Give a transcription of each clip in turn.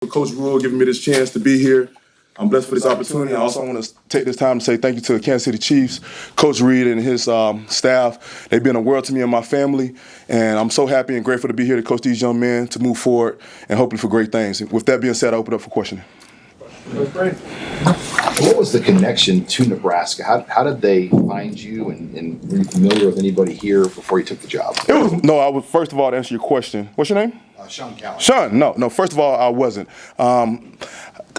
Coach Rule giving me this chance to be here. I'm blessed for this opportunity. I also want to take this time to say thank you to the Kansas City Chiefs, Coach Reed and his staff. They've been a world to me and my family, and I'm so happy and grateful to be here to coach these young men to move forward and hopefully for great things. With that being said, I open up for questioning. What was the connection to Nebraska? How did they find you, and were you familiar with anybody here before you took the job? First of all, to answer your question, what's your name? Sean Callan. Sean, no. First of all, I wasn't.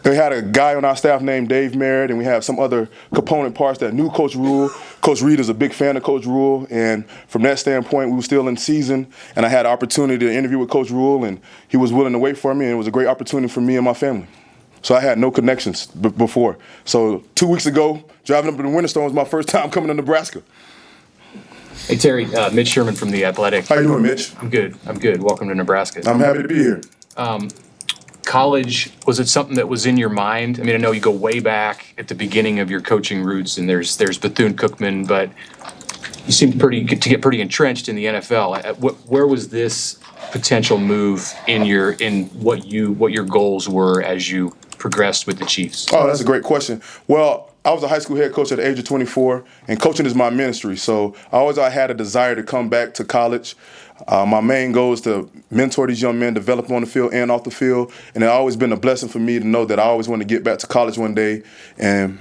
We had a guy on our staff named Dave Merritt, and we have some other component parts that knew Coach Rule. Coach Reed is a big fan of Coach Rule, and from that standpoint, we were still in season, and I had an opportunity to interview with Coach Rule, and he was willing to wait for me, and it was a great opportunity for me and my family. So I had no connections before. So 2 weeks ago, driving up to the Winterstone was my first time coming to Nebraska. Hey, Terry, Mitch Sherman from The Athletic. How you doing, Mitch? I'm good. Welcome to Nebraska. I'm happy to be here. College, was it something that was in your mind? I mean, I know you go way back at the beginning of your coaching roots, and there's Bethune-Cookman, but you seem to get pretty entrenched in the NFL. Where was this potential move in what your goals were as you progressed with the Chiefs? Oh, that's a great question. Well, I was a high school head coach at the age of 24, and coaching is my ministry. So I had a desire to come back to college. My main goal is to mentor these young men, develop them on the field and off the field. And it's always been a blessing for me to know that I always want to get back to college one day and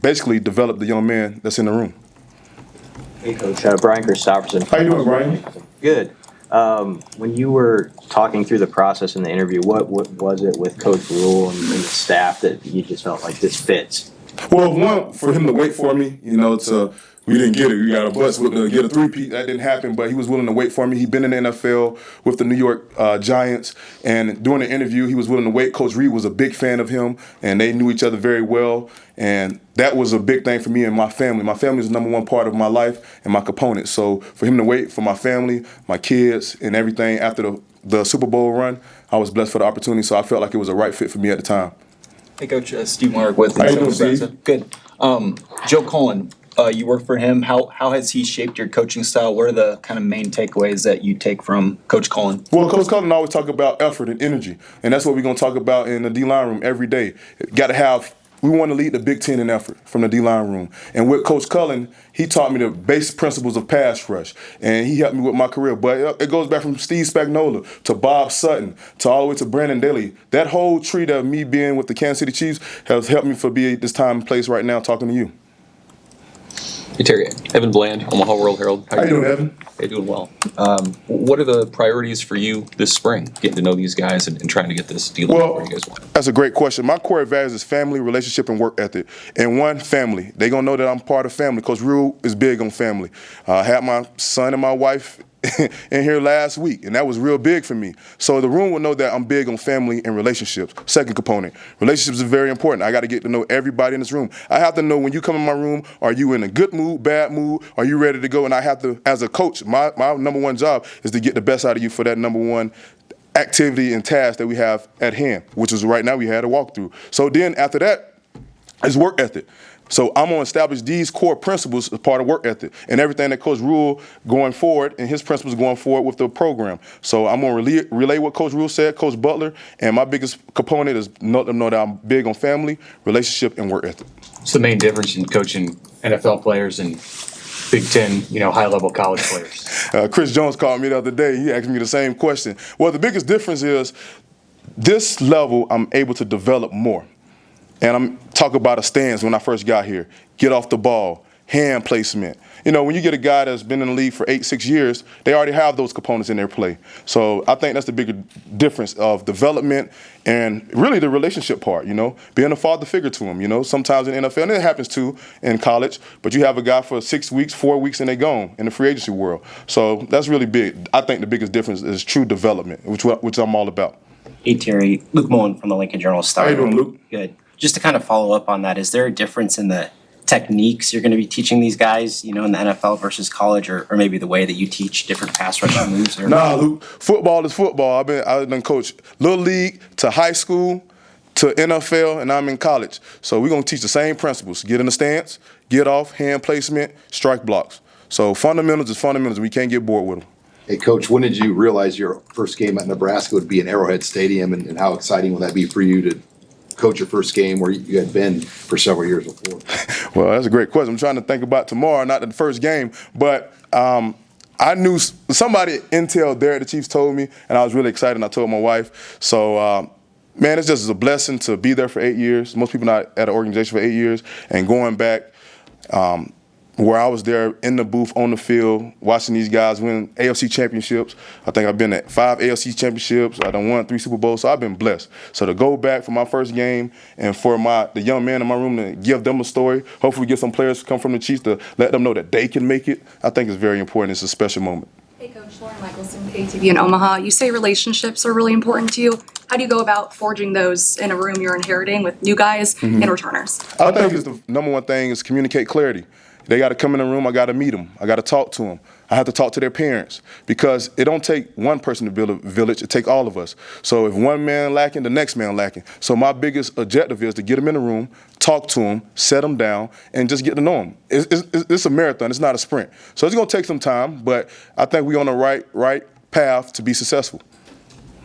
basically develop the young man that's in the room. Hey, Coach. Brian Christopherson. How you doing, Brian? Good. When you were talking through the process in the interview, what was it with Coach Rule and the staff that you just felt like this fits? Well, one, for him to wait for me, we didn't get it. We got a bus to get a three-peat. That didn't happen, but he was willing to wait for me. He'd been in the NFL with the New York Giants, and during the interview, he was willing to wait. Coach Reed was a big fan of him, and they knew each other very well, and that was a big thing for me and my family. My family is the number one part of my life and my component. So for him to wait for my family, my kids, and everything after the Super Bowl run, I was blessed for the opportunity, so I felt like it was a right fit for me at the time. Hey, Coach, Steve Mark with How you doing, Steve? Good. Joe Cullen, you work for him. How has he shaped your coaching style? What are the kind of main takeaways that you take from Coach Cullen? Well, Coach Cullen always talk about effort and energy, and that's what we're going to talk about in the D-line room every day. We want to lead the Big Ten in effort from the D-line room. And with Coach Cullen, he taught me the basic principles of pass rush, and he helped me with my career. But it goes back from Steve Spagnuolo to Bob Sutton to all the way to Brandon Daly. That whole tree of me being with the Kansas City Chiefs has helped me for be at this time and place right now talking to you. Hey, Terry. Evan Bland, Omaha World Herald. How you doing, Evan? Hey, doing well. What are the priorities for you this spring, getting to know these guys and trying to get this deal where you guys want? That's a great question. My core values is family, relationship, and work ethic. And one, family. They're going to know that I'm part of family. Coach Rule is big on family. I had my son and my wife in here last week, and that was real big for me. So the room will know that I'm big on family and relationships. Second component, relationships are very important. I got to get to know everybody in this room. I have to know when you come in my room, are you in a good mood, bad mood, are you ready to go? And I have to, as a coach, my number one job is to get the best out of you for that number one activity and task that we have at hand, which is right now we had a walkthrough. So then after that is work ethic. So I'm going to establish these core principles as part of work ethic and everything that Coach Rule going forward and his principles going forward with the program. So I'm going to relay what Coach Rule said, Coach Butler, and my biggest component is let them know that I'm big on family, relationship, and work ethic. What's the main difference in coaching NFL players and Big Ten, high-level college players? Chris Jones called me the other day. He asked me the same question. Well, the biggest difference is this level I'm able to develop more. And I'm talking about a stance when I first got here. Get off the ball, hand placement. When you get a guy that's been in the league for 6 years, they already have those components in their play. So I think that's the bigger difference of development and really the relationship part, being a father figure to him, sometimes in the NFL, and it happens too in college, but you have a guy for 6 weeks, 4 weeks, and they're gone in the free agency world. So that's really big. I think the biggest difference is true development, which I'm all about. Hey, Terry. Luke Mullen from the Lincoln Journal-Star. How you doing, Luke? Good. Just to kind of follow up on that, is there a difference in the techniques you're going to be teaching these guys, in the NFL versus college, or maybe the way that you teach different pass rushing moves? Nah, Luke, football is football. I've been coached little league to high school to NFL, and I'm in college. So we're going to teach the same principles. Get in the stance, get off, hand placement, strike blocks. So fundamentals is fundamentals. We can't get bored with them. Hey, Coach, when did you realize your first game at Nebraska would be in Arrowhead Stadium, and how exciting will that be for you to coach your first game where you had been for several years before? Well, that's a great question. I'm trying to think about tomorrow, not the first game, but I knew somebody intel there at the Chiefs told me, and I was really excited, and I told my wife. So, man, it's just a blessing to be there for 8 years. Most people not at an organization for 8 years, and going back where I was there in the booth, on the field, watching these guys win AFC championships. I think I've been at 5 AFC championships. I done won 3 Super Bowls, so I've been blessed. So to go back for my first game and for the young man in my room to give them a story, hopefully get some players to come from the Chiefs to let them know that they can make it, I think it's very important. It's a special moment. Hey, Coach, Lauren Michelson, KTV in Omaha. You say relationships are really important to you. How do you go about forging those in a room you're inheriting with new guys and returners? I think it's the number one thing is communicate clarity. They got to come in the room. I got to meet them. I got to talk to them. I have to talk to their parents because it don't take one person to build a village. It takes all of us. So if one man lacking, the next man lacking. So my biggest objective is to get them in the room, talk to them, set them down, and just get to know them. It's a marathon. It's not a sprint. So it's going to take some time, but I think we're on the right path to be successful.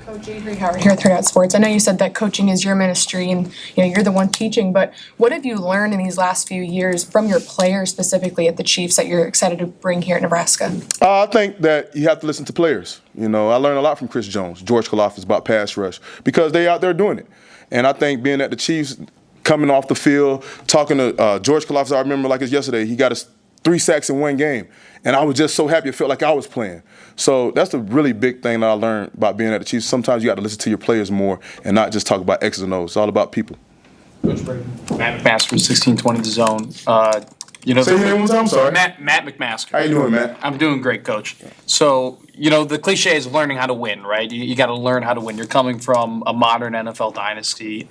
Coach Adri Howard here at Hurrdat Sports. I know you said that coaching is your ministry and you're the one teaching, but what have you learned in these last few years from your players specifically at the Chiefs that you're excited to bring here at Nebraska? I think that you have to listen to players. I learned a lot from Chris Jones, George Kalafis about pass rush because they out there doing it. And I think being at the Chiefs, coming off the field, talking to George Kalafis, I remember like it's yesterday, he got us 3 sacks in one game. And I was just so happy it felt like I was playing. So that's the really big thing that I learned about being at the Chiefs. Sometimes you got to listen to your players more and not just talk about X's and O's. It's all about people. Coach Bradden. Matt McMaster, 1620 The Zone. Say your name one time, I'm sorry. Matt McMaster. How you doing, Matt? I'm doing great, Coach. So, the cliche is learning how to win, right? You got to learn how to win. You're coming from a modern NFL dynasty.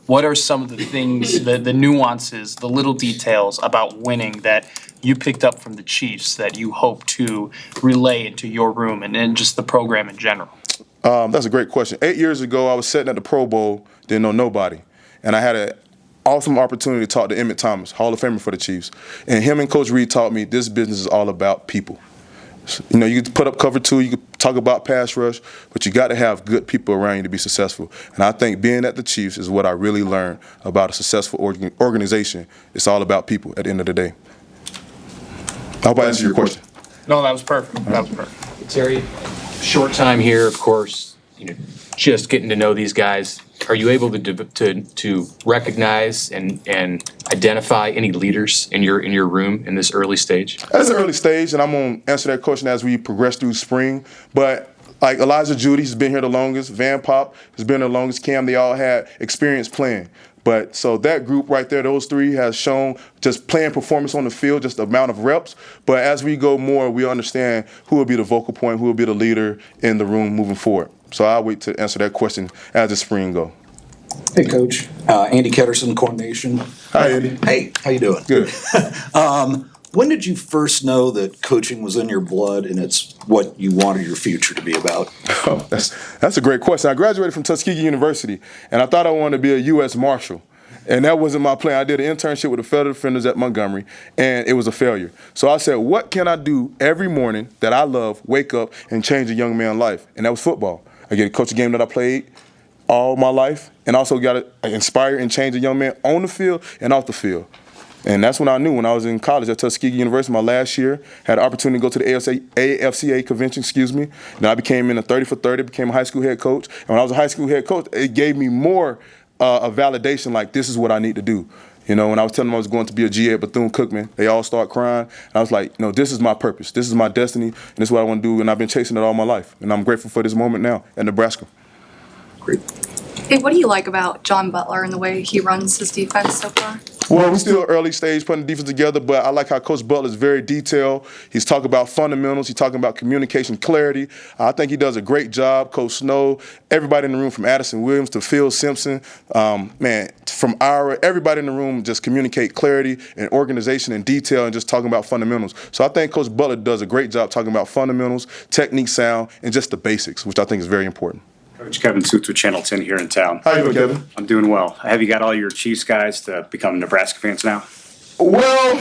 What are some of the things, the nuances, the little details about winning that you picked up from the Chiefs that you hope to relay into your room and just the program in general? That's a great question. 8 years ago, I was sitting at the Pro Bowl, didn't know nobody. And I had an awesome opportunity to talk to Emmett Thomas, Hall of Famer for the Chiefs. And him and Coach Reed taught me this business is all about people. You can put up cover 2, you can talk about pass rush, but you got to have good people around you to be successful. And I think being at the Chiefs is what I really learned about a successful organization. It's all about people at the end of the day. I hope I answered your question. No, that was perfect. That was perfect. Terry, short time here, of course, just getting to know these guys. Are you able to recognize and identify any leaders in your room in this early stage? That's an early stage, and I'm going to answer that question as we progress through spring. But like Elijah Judy has been here the longest, Van Pop has been here the longest, Cam, they all had experience playing. But so that group right there, those 3 has shown just playing performance on the field, just the amount of reps. But as we go more, we understand who will be the vocal point, who will be the leader in the room moving forward. So I'll wait to answer that question as the spring go. Hey, Coach. Andy Ketterson, Corn Nation. Hi, Andy. Hey, how you doing? Good. When did you first know that coaching was in your blood and it's what you wanted your future to be about? Oh, that's a great question. I graduated from Tuskegee University, and I thought I wanted to be a U.S. Marshal. And that wasn't my plan. I did an internship with the federal defenders at Montgomery, and it was a failure. So I said, what can I do every morning that I love, wake up, and change a young man's life? And that was football. I get to coach a game that I played all my life, and also got to inspire and change a young man on the field and off the field. And that's when I knew when I was in college at Tuskegee University my last year, had the opportunity to go to the AFCA convention, Then I became in a 30 for 30, became a high school head coach. And when I was a high school head coach, it gave me more a validation like this is what I need to do. When I was telling them I was going to be a GA at Bethune-Cookman, they all start crying. And I was like, no, this is my purpose. This is my destiny, and this is what I want to do. And I've been chasing it all my life. And I'm grateful for this moment now at Nebraska. Great. Hey, what do you like about John Butler and the way he runs his defense so far? Well, we're still early stage putting the defense together, but I like how Coach Butler is very detailed. He's talking about fundamentals. He's talking about communication clarity. I think he does a great job. Coach Snow, everybody in the room from Addison Williams to Phil Simpson, from Ira, everybody in the room just communicate clarity and organization and detail and just talking about fundamentals. So I think Coach Butler does a great job talking about fundamentals, technique, sound, and just the basics, which I think is very important. Coach Kevin Suits with Channel 10 here in town. How you doing, Kevin? I'm doing well. Have you got all your Chiefs guys to become Nebraska fans now? Well,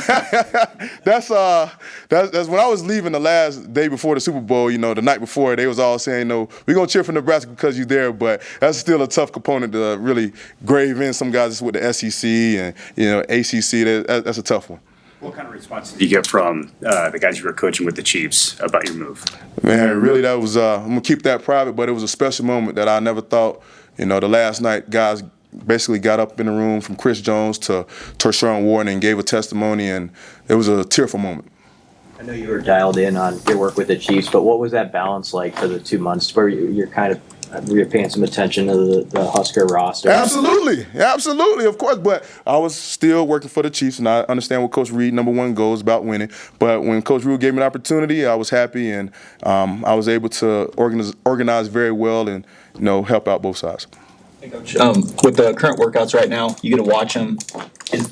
that's when I was leaving the last day before the Super Bowl. You know, the night before, they was all saying, "No, we're gonna cheer for Nebraska because you're there." But that's still a tough component to really grave in. Some guys with the SEC and ACC. That's a tough one. What kind of response did you get from the guys you were coaching with the Chiefs about your move? Man, really, that was. I'm gonna keep that private, but it was a special moment that I never thought. The last night, guys basically got up in the room from Chris Jones to Tershawn Wharton and gave a testimony, and it was a tearful moment. I know you were dialed in on your work with the Chiefs, but what was that balance like for the 2 months where you're kind of paying some attention to the Husker roster? Absolutely, of course. But I was still working for the Chiefs, and I understand what Coach Reed #1 goal is about winning. But when Coach Reed gave me an opportunity, I was happy, and I was able to organize very well and help out both sides. Hey, Coach, with the current workouts right now, you get to watch them.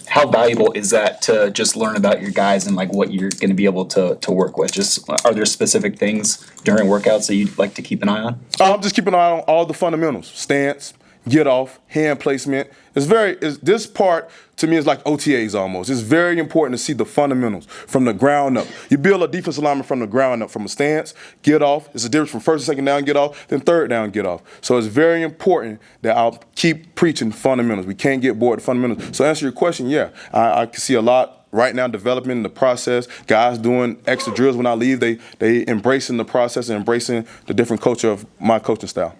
How valuable is that to just learn about your guys and like what you're going to be able to work with? Just are there specific things during workouts that you'd like to keep an eye on? I'm just keeping an eye on all the fundamentals: stance, get off, hand placement. This part to me is like OTAs almost. It's very important to see the fundamentals from the ground up. You build a defensive lineman from the ground up, from a stance, get off. It's a difference from first and second down, get off, then third down, get off. So it's very important that I'll keep preaching fundamentals. We can't get bored with fundamentals. So to answer your question, yeah, I can see a lot right now developing in the process. Guys doing extra drills when I leave. They embracing the process and embracing the different culture of my coaching style.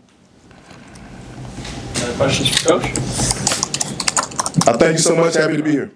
Other questions for Coach? I thank you so much. Happy to be here.